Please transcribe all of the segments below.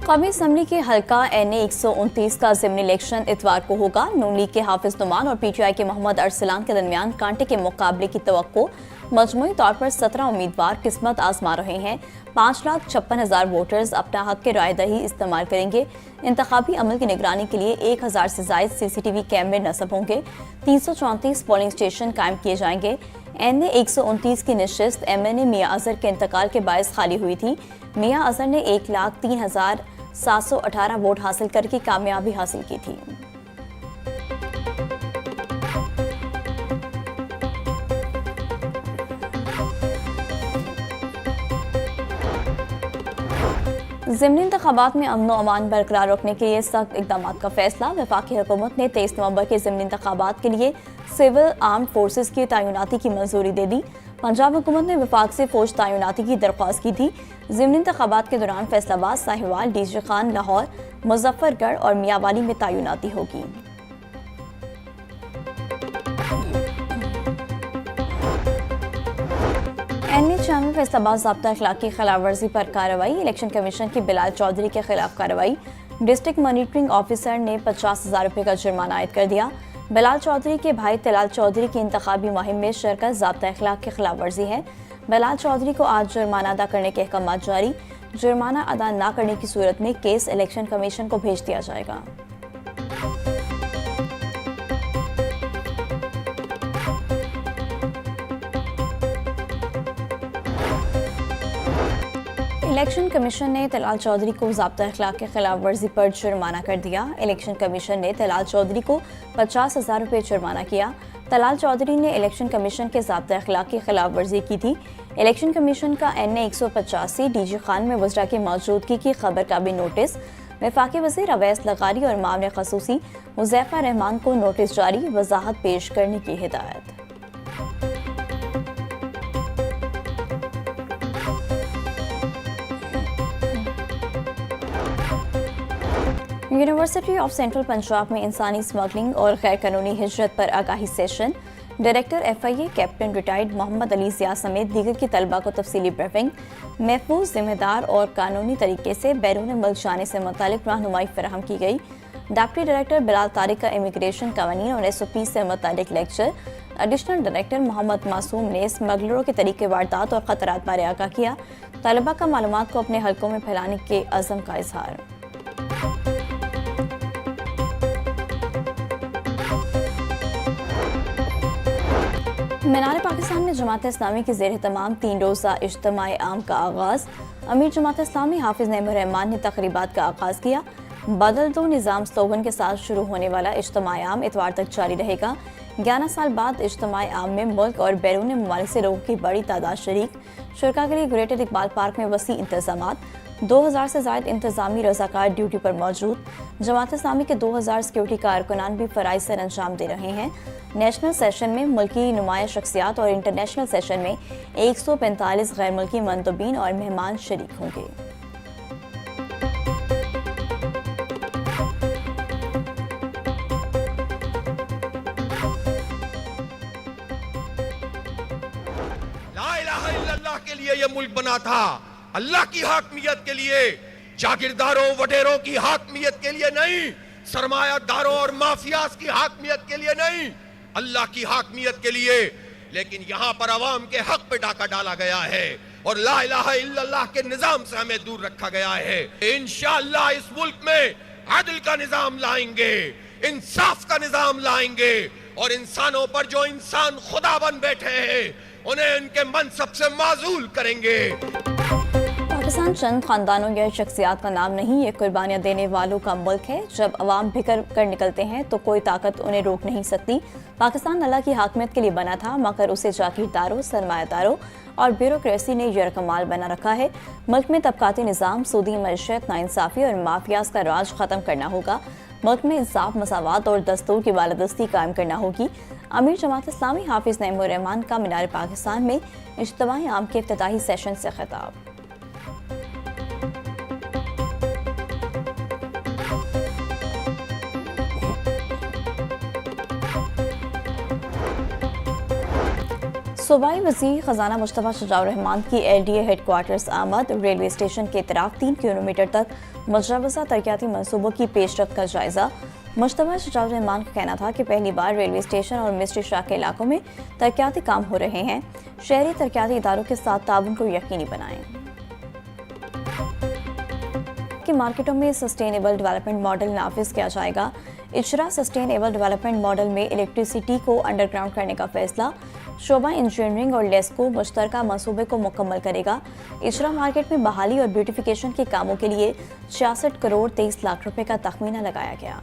कौमी असम्बली के हल्का NA 129 का ज़िमनी इलेक्शन इतवार को होगा। नून लीग के हाफिज नुमान और PTI के मोहम्मद अरसलान के दरमियान कांटे के मुकाबले की तवक्को। मजमूई तौर पर 17 उम्मीदवार किस्मत आजमा रहे हैं। 5,56,000 वोटर्स अपना हक के राय दही इस्तेमाल करेंगे। इंतखाबी अमल की निगरानी के लिए 1,000 से जायद CCTV कैमरे नस्ब होंगे। 334 पोलिंग स्टेशन कायम किए जाएंगे। NA 129 की नशिस्त MNA मियां अजहर के इंतकाल के बायस खाली हुई थी। मियां अजहर ने 1,03,718 वोट हासिल करके कामयाबी हासिल की थी। ज़िमनी इंतखाबात में अमन व अमान बरकरार रखने के लिए सख्त इकदाम का फैसला। वफाकी हुकूमत ने 23 नवंबर के ज़िमनी इंतखाबात के लिए सिविल आर्म फोर्सेस की तैनाती की मंजूरी दे दी। पंजाब हुकूमत ने वफाक से फौज तैनाती की दरख्वास्त की थी। ज़िमनी इंतखाबात के दौरान फैसलाबाद, साहिवाल, डीजे खान, लाहौर, मुजफ्फरगढ़ और मियांवाली में तैनाती होगी। NA चैनल फैसलाबाद ज़ाब्ता अखलाक की खिलाफ वर्जी पर कार्रवाई। इलेक्शन कमीशन की बिलाल चौधरी के खिलाफ कार्रवाई। डिस्ट्रिक्ट मॉनिटरिंग ऑफिसर ने 50,000 रुपये का जुर्माना आयद कर दिया। बिलाल चौधरी के भाई तलाल चौधरी की इंतखाबी मुहिम में शिरकत ज़ाब्ता अखलाक की खिलाफ वर्जी है। बिलाल चौधरी को आज जुर्माना अदा करने के अहकाम जारी। जुर्माना अदा न करने की सूरत में केस इलेक्शन कमीशन को भेज दिया जाएगा। इलेक्शन कमीशन ने तलाल चौधरी को ज़ाब्ता अखलाक के खिलाफ वर्जी पर जुर्माना कर दिया। इलेक्शन कमीशन ने तलाल चौधरी को 50,000 रुपये जुर्माना किया। तलाल चौधरी ने इलेक्शन कमीशन के ज़ाब्ता अखलाक की खिलाफ वर्जी की थी। इलेक्शन कमीशन का NA 185 डीजे खान में वज़रा की मौजूदगी की खबर का भी नोटिस। वफाकी वज़ीर अवैस लगारी और मामले खसूसी हुज़ैफा रहमान को नोटिस जारी, वजाहत पेश करने की हिदायत। यूनिवर्सिटी ऑफ सेंट्रल पंजाब में इंसानी स्मगलिंग और गैर कानूनी हिजरत पर आगाही session. Director FIA captain retired Mohammad Ali Zia समेत दीगर की तलबा को तफसीली ब्रीफिंग। महफूज, जिम्मेदार और कानूनी तरीके से बैरून मुल्क जाने से मुतालिक रहनुमाई फराहम की गई। डिप्टी डायरेक्टर बिलाल तारिक का इमिग्रेशन कवानीन और SOP से मुतालिक लेक्चर। एडिशनल डायरेक्टर मोहम्मद मासूम ने स्मगलरों के तरीके वारदात और ख़तरात बारे आगाह किया। तलबा का मालूमात को अपने हलकों में फैलाने के अज़म का इजहार। मीनार पाकिस्तान में जमात इस्लामी की ज़ेर तमाम 3 रोज़ा इज्तिमाई आम का आगाज़। अमीर जमात इस्लामी हाफिज नईमुर रहमान ने तकरीबात का आगाज़ किया। बदल दो निज़ाम स्लोगन के साथ शुरू होने वाला इज्तिमाई आम इतवार तक जारी रहेगा। 11 साल बाद इज्तिमाई आम में मुल्क और बैरून ममालिक से लोगों की बड़ी तादाद शरीक। शुरका के लिए ग्रेटर इकबाल पार्क में वसी इंतजामात। 2,000 से ज़ायद इंतजामी रज़ाकार ड्यूटी पर मौजूद। जमात इस्लामी के 2,000 सिक्योरिटी कारकुनान भी फ़राइज़ सर अंजाम दे रहे हैं। नेशनल सेशन में मुल्की नुमाया शख्सियात और इंटरनेशनल सेशन में 145 गैर मुल्की मंतुबीन और मेहमान शरीक होंगे। ला इलाहा इल्लल्लाह के लिए यह मुल्क बना था, अल्लाह की हाकमियत के लिए, जागीरदारों वडेरों की हाकमियत के लिए नहीं, सरमायादारों और माफियाज की हाकमियत के लिए नहीं, अल्लाह की हाकमियत के लिए। लेकिन यहां पर अवाम के हक पे डाका डाला गया है और ला इलाहा इल्लल्लाह के निजाम से हमें दूर रखा गया है। इंशाअल्लाह इस मुल्क में अदल का निजाम लाएंगे, इंसाफ का निजाम लाएंगे और इंसानों पर जो इंसान खुदा बन बैठे हैं उन्हें उनके मनसब से माजूल करेंगे। पाकिस्तान चंद खानदानों या शख्सियात का नाम नहीं, ये कुर्बानियाँ देने वालों का मुल्क है। जब अवाम बिखर कर निकलते हैं तो कोई ताकत उन्हें रोक नहीं सकती। पाकिस्तान अल्लाह की हाकमियत के लिए बना था, मगर उसे जागीरदारों, सरमायादारों और ब्यूरोक्रेसी ने यरकमाल बना रखा है। मुल्क में तबकाती निज़ाम, सूदी मईशत, नाइंसाफ़ी और माफियाज का राज ख़त्म करना होगा। मुल्क में इंसाफ, मसावात और दस्तूर की बालादस्ती कायम करना होगी। अमीर जमात इस्लामी हाफिज नईमुर रहमान का मीनार पाकिस्तान में इज्तिमाई आम के इफ्तिताही सेशन से खिताब। सूबाई वज़ीर ख़जाना मुश्तबा शुजाउर रहमान की LDA हेडक्वार्टर्स आमद। रेलवे स्टेशन के तरफ 3 किलोमीटर तक मुजवज़ा तरक्याती मनसूबों की पेशरफ्त का जायज़ा। मुश्तबा शुजाउर रहमान का कहना था कि पहली बार रेलवे स्टेशन और मिस्ट्री शाह के इलाकों में तरक्याती काम हो रहे हैं। शहरी तरक्याती इदारों के साथ ताउन को यकीनी बनाएं कि मार्केटों में सस्टेनेबल डेवलपमेंट मॉडल नाफिज किया जाएगा। इजरा सस्टेनेबल डेवलपमेंट मॉडल में इलेक्ट्रिसिटी को अंडरग्राउंड करने का फैसला। शोबा इंजीनियरिंग और लेस्को मुश्तरका मंसूबे को मुकम्मल करेगा। इजरा मार्केट में बहाली और ब्यूटिफिकेशन के कामों के लिए 66 करोड़ 23 लाख रुपए का तखमीना लगाया गया।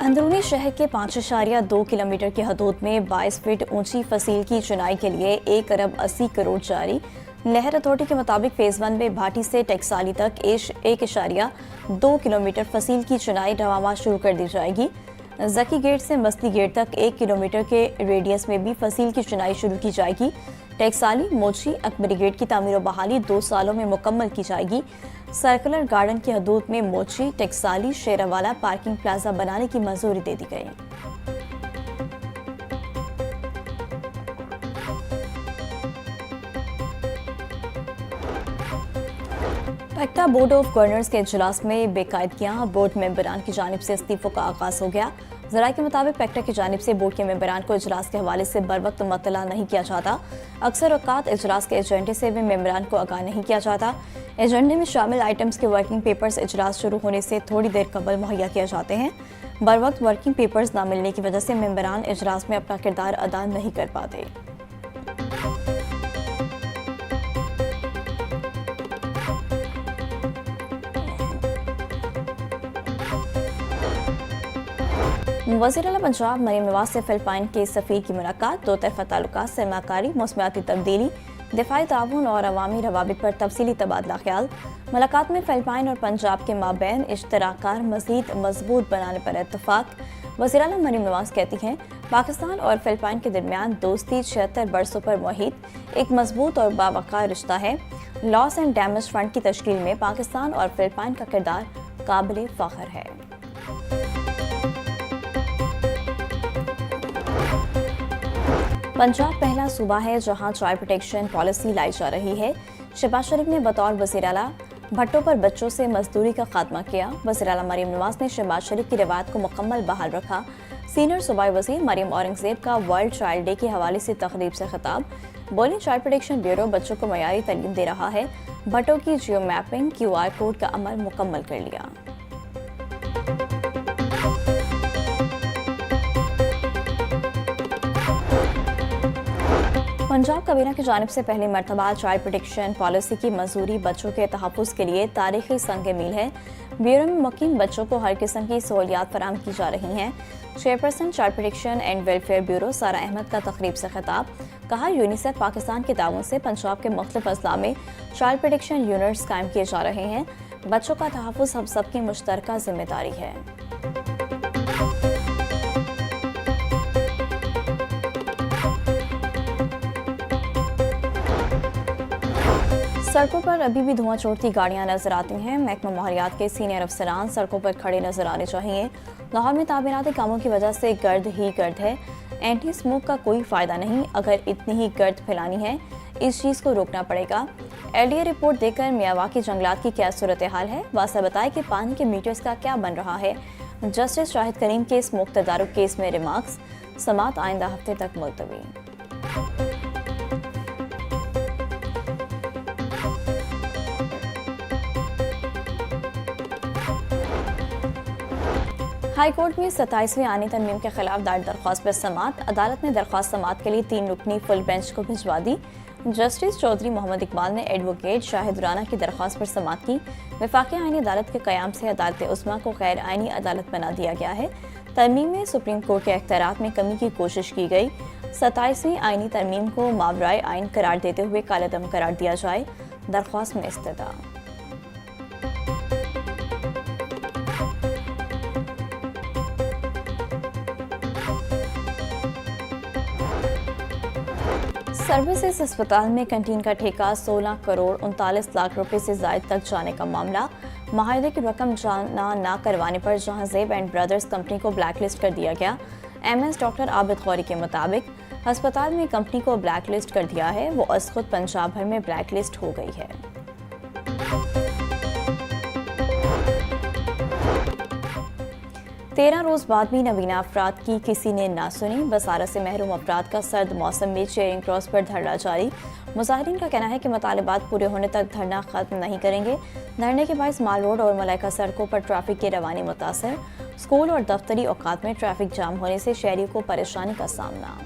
अंदरूनी शहर के 5.2 किलोमीटर की हदूद में 22 फीट ऊंची फसील की चुनाई के लिए 1 अरब 80 करोड़ जारी। नहर अथॉरिटी के मुताबिक फेज 1 में भाटी से टेक्साली तक 1.2 किलोमीटर फसील की चुनाई रवामा शुरू कर दी जाएगी। जकी गेट से मस्ती गेट तक 1 किलोमीटर के रेडियस में भी फसील की चुनाई शुरू की जाएगी। टेक्साली मोची अकबरी गेट की तामीर और बहाली 2 सालों में मुकम्मल की जाएगी। सर्कुलर गार्डन की हदूद में मोची टेक्साली शेरावाला पार्किंग प्लाजा बनाने की मंजूरी दे दी गई। पेक्टा बोर्ड ऑफ गवर्नर्स के इजलास में बेकायदगियां। बोर्ड मेंबरान की जानिब से इस्तीफों का आगाज हो गया। ज़राए के मुताबिक पेक्टा की जानिब से बोर्ड के मेंबरान को इजलास के हवाले से बर वक्त मतला नहीं किया जाता। अक्सर औकात इजलास के एजेंडे से भी मेंबरान को आगाह नहीं किया जाता। एजेंडे में शामिल आइटम्स के वर्किंग पेपर्स इजलास शुरू होने से थोड़ी देर कबल मुहैया किए जाते हैं। बर वक्त वर्किंग पेपर्स न मिलने की वजह से मेंबरान इजलास में अपना किरदार अदा नहीं कर पाते। वज़ीर आला पंजाब मरीम नवाज से फिलिपाइन के सफ़ीर की मुलाकात। दो तरफ़ा ताल्लुकात, सरमाकारी, मौसमियाती तब्दीली, दिफाई ताउन और अवामी रवाबित पर तफसीली तबादला ख्याल। मुलाकात में फिलिपाइन और पंजाब के माबैन इश्तराकार मज़ीद मजबूत बनाने पर इत्तफाक। वज़ीर आला मरीम नवाज कहती हैं, पाकिस्तान और फिलिपाइन के दरमियान दोस्ती 76 बरसों पर मुहित एक मजबूत और बावकार रिश्ता है। लॉस एंड डैमेज फंड की तश्कील में पाकिस्तान और फिलिपाइन का किरदार काबिल फ़ख्र है। पंजाब पहला सूबा है जहां चाइल्ड प्रोटेक्शन पॉलिसी लाई जा रही है। शहबाज शरीफ ने बतौर वज़ीर आला भट्टों पर बच्चों से मजदूरी का खात्मा किया। वज़ीर आला मरीम नवाज ने शहबाज शरीफ की रिवायत को मुकम्मल बहाल रखा। सीनियर सूबाई वज़ीर मरीम औरंगज़ेब का वर्ल्ड चाइल्ड डे के हवाले से तकरीब से खिताब। बोली, चाइल्ड प्रोटेक्शन ब्यूरो बच्चों को मयारी तालीम दे रहा है। भट्टों की जियो मैपिंग QR कोड का अमल मुकम्मल कर लिया। पंजाब काबीना की जानिब से पहली मरतबा चाइल्ड प्रोटेक्शन पॉलिसी की मंजूरी बच्चों के तहफ़्फ़ुज़ के लिए तारीखी संग मील है। ब्यूरो में मुकीम बच्चों को हर किस्म की सहूलियात फराहम की जा रही हैं। Chairperson child protection and welfare bureau सारा अहमद का तकरीब से खिताब। कहा, यूनिसेफ पाकिस्तान के ताउन से पंजाब के मुख्तलिफ अजला में चाइल्ड प्रोटेक्शन यूनिट्स कायम किए जा रहे हैं। बच्चों का तहफ़्फ़ुज़ हम सबकी मुश्तरका जिम्मेदारी है। सड़कों पर अभी भी धुआं छोड़ती गाड़ियां नजर आती हैं। महकमा माहौलियात के सीनियर अफसरान सड़कों पर खड़े नजर आने चाहिए। लाहौर में तामीराती कामों की वजह से गर्द ही गर्द है। एंटी स्मोक का कोई फ़ायदा नहीं। अगर इतनी ही गर्द फैलानी है, इस चीज़ को रोकना पड़ेगा। LDA रिपोर्ट देकर मियावाकी जंगलात की क्या सूरत हाल है। वासा बताए कि पानी के मीटर्स का क्या बन रहा है। जस्टिस शाहिद करीम के स्मोक तदारुक केस में रिमार्क्स। समात आइंदा हफ्ते तक मुलतवी। हाई कोर्ट में 27वीं आनी तरमीम के खिलाफ दायर दरख्वास्त पर समात। अदालत ने दरख्वास्त समात के लिए 3 रुकनी फुल बेंच को भिजवा दी। जस्टिस चौधरी मोहम्मद इकबाल ने एडवोकेट शाहिद राना की दरख्वास्त पर समात की। वफाकी आईनी अदालत के क़याम से अदालत उस्मा को गैर आईनी अदालत बना दिया गया है। तरमीम में सुप्रीम कोर्ट के अख्तियारात में कमी की कोशिश की गई। 27वीं आईनी तरमीम को मावराए आइन करार देते हुए कालेदम करार दिया जाए। दरख्वास्त में इस्तदा। सर्विसेज अस्पताल में कैंटीन का ठेका 16 करोड़ 39 लाख रुपए से ज्यादा तक जाने का मामला। माहिदे की रकम जमा न करवाने पर जहां ज़ेब एंड ब्रदर्स कंपनी को ब्लैकलिस्ट कर दिया गया। एमएस डॉक्टर आबिद गौरी के मुताबिक अस्पताल में कंपनी को ब्लैकलिस्ट कर दिया है, वो आज खुद पंजाब भर में ब्लैकलिस्ट हो गई है। 13 रोज बाद भी नबीना अफराद की किसी ने ना सुनी। बसारा से महरूम अफराद का सर्द मौसम में चेयरिंग क्रॉस पर धरना जारी। मुजाहिरीन का कहना है कि मुतालिबात पूरे होने तक धरना खत्म नहीं करेंगे। धरने के बायस माल रोड और मलाइका सड़कों पर ट्रैफिक की रवानी मुतासर। स्कूल और दफ्तरी औकात में ट्रैफिक जाम होने से शहरियों को परेशानी का सामना।